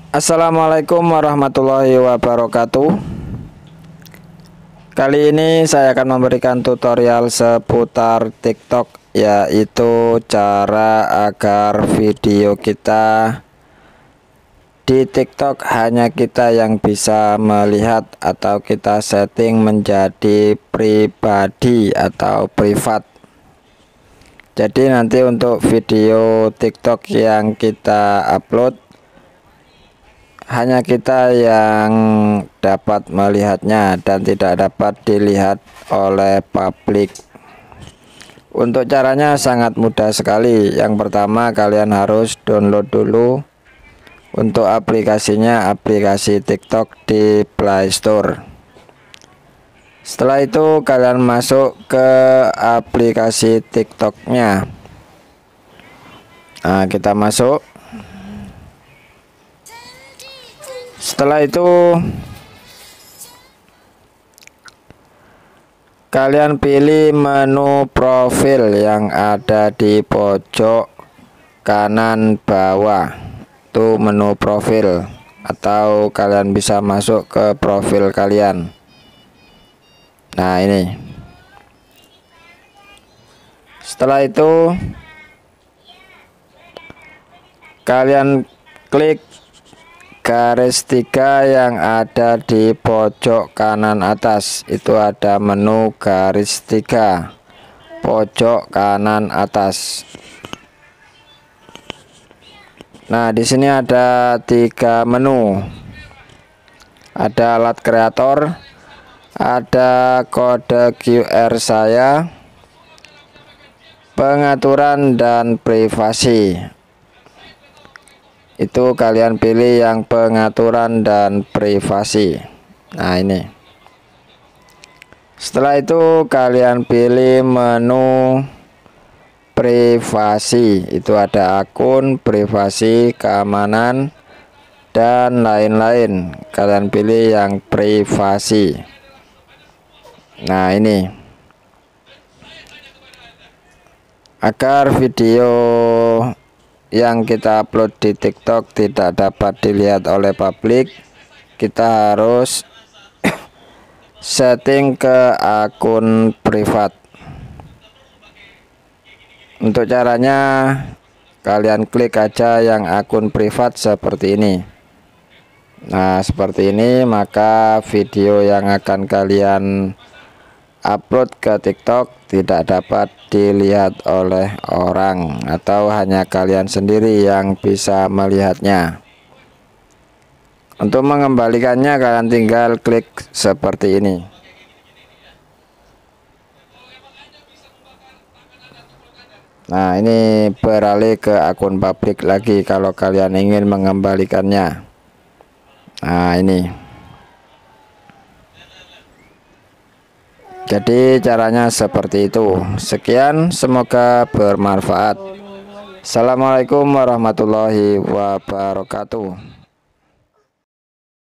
Assalamualaikum warahmatullahi wabarakatuh. Kali ini saya akan memberikan tutorial seputar TikTok, yaitu cara agar video kita di TikTok hanya kita yang bisa melihat atau kita setting menjadi pribadi atau privat. Jadi nanti untuk video TikTok yang kita upload hanya kita yang dapat melihatnya dan tidak dapat dilihat oleh publik. Untuk caranya sangat mudah sekali. Yang pertama, kalian harus download dulu untuk aplikasinya, aplikasi TikTok di Play Store. Setelah itu kalian masuk ke aplikasi TikToknya. Nah, kita masuk. Setelah itu kalian pilih menu profil yang ada di pojok kanan bawah. Itu menu profil, atau kalian bisa masuk ke profil kalian. Nah, ini. Setelah itu kalian klik garis 3 yang ada di pojok kanan atas. Itu ada menu garis 3 pojok kanan atas. Nah, di sini ada 3 menu. Ada alat kreator, ada kode QR saya, pengaturan, dan privasi. Itu kalian pilih yang pengaturan dan privasi. Nah, ini. Setelah itu kalian pilih menu privasi. Itu ada akun, privasi, keamanan, dan lain-lain. Kalian pilih yang privasi. Nah, ini. Agar video yang kita upload di TikTok tidak dapat dilihat oleh publik, kita harus setting ke akun privat. Untuk caranya, kalian klik aja yang akun privat seperti ini. Nah, seperti ini, maka video yang akan kalian upload ke TikTok tidak dapat dilihat oleh orang, atau hanya kalian sendiri yang bisa melihatnya. Untuk mengembalikannya, kalian tinggal klik seperti ini. Nah, ini beralih ke akun publik lagi kalau kalian ingin mengembalikannya. Nah, ini. Jadi caranya seperti itu. Sekian, semoga bermanfaat. Assalamualaikum warahmatullahi wabarakatuh.